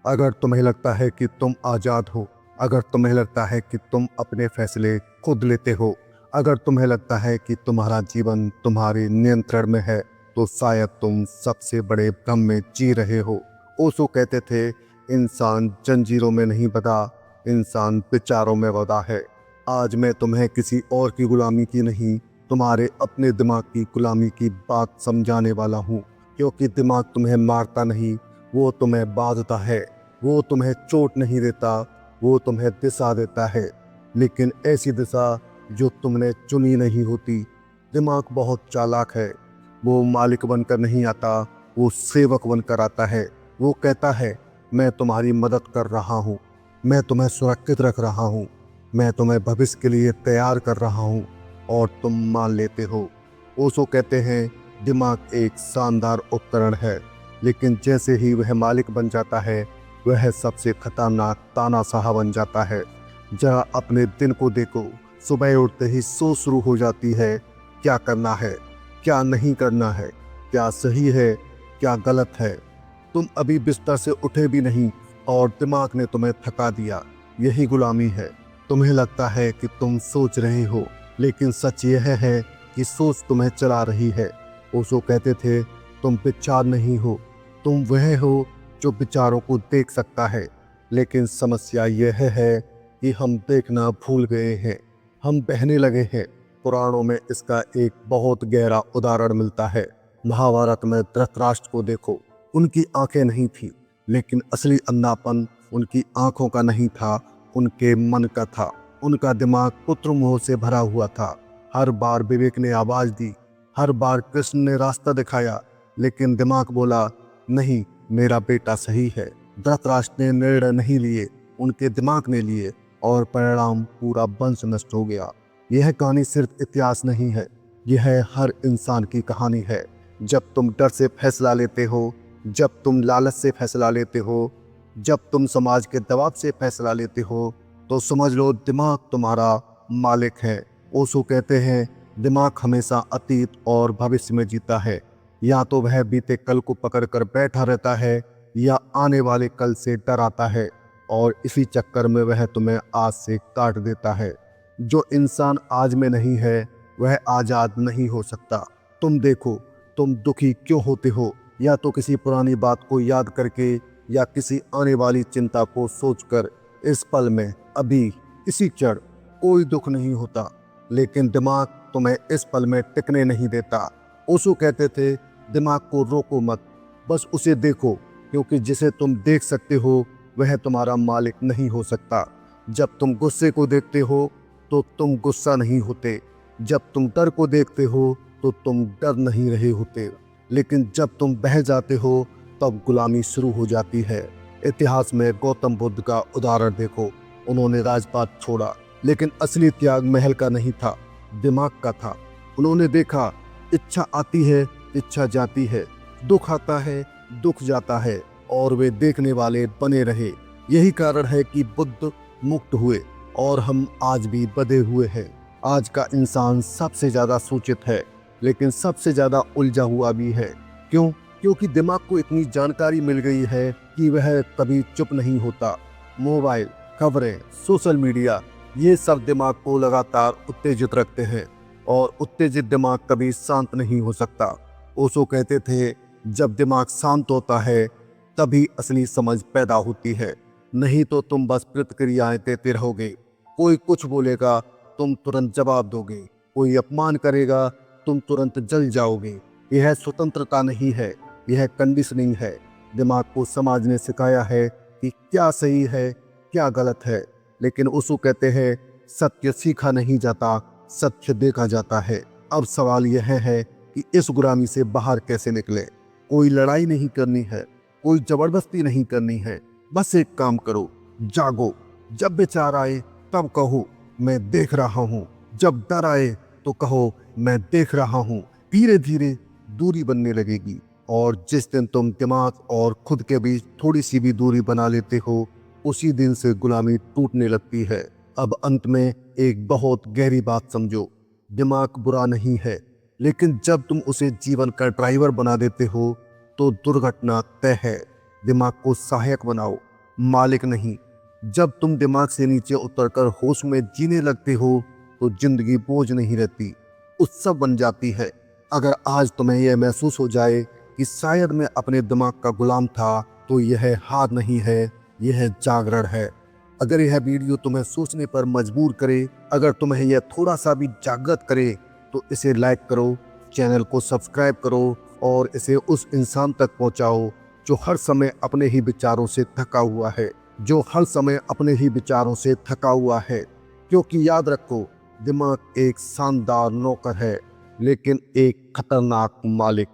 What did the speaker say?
अगर तुम्हें लगता है कि तुम आज़ाद हो, अगर तुम्हें लगता है कि तुम अपने फैसले खुद लेते हो, अगर तुम्हें लगता है कि तुम्हारा जीवन तुम्हारे नियंत्रण में है, तो शायद तुम सबसे बड़े भ्रम में जी रहे हो। ओशो कहते थे, इंसान जंजीरों में नहीं बंधा, इंसान विचारों में बंधा है। आज मैं तुम्हें किसी और की गुलामी की नहीं, तुम्हारे अपने दिमाग की गुलामी की बात समझाने वाला हूँ। क्योंकि दिमाग तुम्हें मारता नहीं, वो तुम्हें बांधता है। वो तुम्हें चोट नहीं देता, वो तुम्हें दिशा देता है, लेकिन ऐसी दिशा जो तुमने चुनी नहीं होती। दिमाग बहुत चालाक है। वो मालिक बनकर नहीं आता, वो सेवक बनकर आता है। वो कहता है, मैं तुम्हारी मदद कर रहा हूँ, मैं तुम्हें सुरक्षित रख रहा हूँ, मैं तुम्हें भविष्य के लिए तैयार कर रहा हूँ, और तुम मान लेते हो। ओशो कहते हैं, दिमाग एक शानदार उपकरण है, लेकिन जैसे ही वह मालिक बन जाता है, वह सबसे खतरनाक तानाशाह बन जाता है। जरा अपने दिन को देखो, सुबह उठते ही सोच शुरू हो जाती है, क्या करना है, क्या नहीं करना है, क्या सही है, क्या गलत है। तुम अभी बिस्तर से उठे भी नहीं और दिमाग ने तुम्हें थका दिया। यही गुलामी है। तुम्हें लगता है कि तुम सोच रहे हो, लेकिन सच यह है कि सोच तुम्हें चला रही है। ओशो कहते थे, तुम विचार नहीं हो, तुम वह हो जो विचारों को देख सकता है। लेकिन समस्या यह है कि हम देखना भूल गए हैं, हम बहने लगे हैं। पुराणों में इसका एक बहुत गहरा उदाहरण मिलता है। महाभारत में धृतराष्ट्र को देखो, उनकी आंखें नहीं थी, लेकिन असली अंधापन उनकी आंखों का नहीं था, उनके मन का था। उनका दिमाग पुत्र मोह से भरा हुआ था। हर बार विवेक ने आवाज दी, हर बार कृष्ण ने रास्ता दिखाया, लेकिन दिमाग बोला, नहीं, मेरा बेटा सही है। धृतराष्ट्र ने निर्णय नहीं लिए, उनके दिमाग ने लिए, और परिणाम पूरा वंश नष्ट हो गया। यह कहानी सिर्फ इतिहास नहीं है, यह हर इंसान की कहानी है। जब तुम डर से फैसला लेते हो, जब तुम लालच से फैसला लेते हो, जब तुम समाज के दबाव से फैसला लेते हो, तो समझ लो दिमाग तुम्हारा मालिक है। ओशो कहते हैं, दिमाग हमेशा अतीत और भविष्य में जीता है। या तो वह बीते कल को पकड़कर बैठा रहता है, या आने वाले कल से डराता है, और इसी चक्कर में वह तुम्हें आज से काट देता है। जो इंसान आज में नहीं है, वह आज़ाद नहीं हो सकता। तुम देखो, तुम दुखी क्यों होते हो? या तो किसी पुरानी बात को याद करके, या किसी आने वाली चिंता को सोचकर। इस पल में, अभी, इसी क्षण कोई दुख नहीं होता, लेकिन दिमाग तुम्हें इस पल में टिकने नहीं देता। ओशो कहते थे, दिमाग को रोको मत, बस उसे देखो, क्योंकि जिसे तुम देख सकते हो वह तुम्हारा मालिक नहीं हो सकता। जब तुम गुस्से को देखते हो तो तुम गुस्सा नहीं होते, जब तुम डर को देखते हो तो तुम डर नहीं रहे होते, लेकिन जब तुम बह जाते हो तब गुलामी शुरू हो जाती है। इतिहास में गौतम बुद्ध का उदाहरण देखो, उन्होंने राजपाट छोड़ा, लेकिन असली त्याग महल का नहीं था, दिमाग का था। उन्होंने देखा, इच्छा आती है, इच्छा जाती है, दुख आता है, दुख जाता है, और वे देखने वाले बने रहे। यही कारण है कि बुद्ध मुक्त हुए और हम आज भी बंधे हुए हैं। आज का इंसान सबसे ज़्यादा सूचित है, लेकिन सबसे ज़्यादा उलझा हुआ भी है। क्यों? क्योंकि दिमाग को इतनी जानकारी मिल गई है कि वह कभी चुप नहीं होता। मोबाइल, खबरें, सोशल मीडिया, ये सब दिमाग को लगातार उत्तेजित रखते हैं, और उत्तेजित दिमाग कभी शांत नहीं हो सकता। ओशो कहते थे, जब दिमाग शांत होता है तभी असली समझ पैदा होती है, नहीं तो तुम बस प्रतिक्रियाएं देते रहोगे। कोई कुछ बोलेगा, तुम तुरंत जवाब दोगे, कोई अपमान करेगा, तुम तुरंत जल जाओगे। यह स्वतंत्रता नहीं है, यह कंडीशनिंग है। दिमाग को समाज ने सिखाया है कि क्या सही है, क्या गलत है, लेकिन ओशो कहते हैं, सत्य सीखा नहीं जाता, सत्य देखा जाता है। अब सवाल यह है कि इस गुलामी से बाहर कैसे निकले। कोई लड़ाई नहीं करनी है, कोई जबरदस्ती नहीं करनी है, बस एक काम करो, जागो। जब विचार आए तब कहो, मैं देख रहा हूँ। जब डर आए तो कहो, मैं देख रहा हूँ। धीरे धीरे दूरी बनने लगेगी, और जिस दिन तुम दिमाग और खुद के बीच थोड़ी सी भी दूरी बना लेते हो, उसी दिन से गुलामी टूटने लगती है। अब अंत में एक बहुत गहरी बात समझो, दिमाग बुरा नहीं है, लेकिन जब तुम उसे जीवन का ड्राइवर बना देते हो तो दुर्घटना तय है। दिमाग को सहायक बनाओ, मालिक नहीं। जब तुम दिमाग से नीचे उतरकर होश में जीने लगते हो तो जिंदगी बोझ नहीं रहती, उत्सव बन जाती है। अगर आज तुम्हें यह महसूस हो जाए कि शायद मैं अपने दिमाग का गुलाम था, तो यह हार नहीं है, यह जागरण है। अगर यह वीडियो तुम्हें सोचने पर मजबूर करे, अगर तुम्हें यह थोड़ा सा भी जागृत करे, तो इसे लाइक करो, चैनल को सब्सक्राइब करो और इसे उस इंसान तक पहुंचाओ जो हर समय अपने ही विचारों से थका हुआ है, जो हर समय अपने ही विचारों से थका हुआ है। क्योंकि याद रखो, दिमाग एक शानदार नौकर है, लेकिन एक खतरनाक मालिक।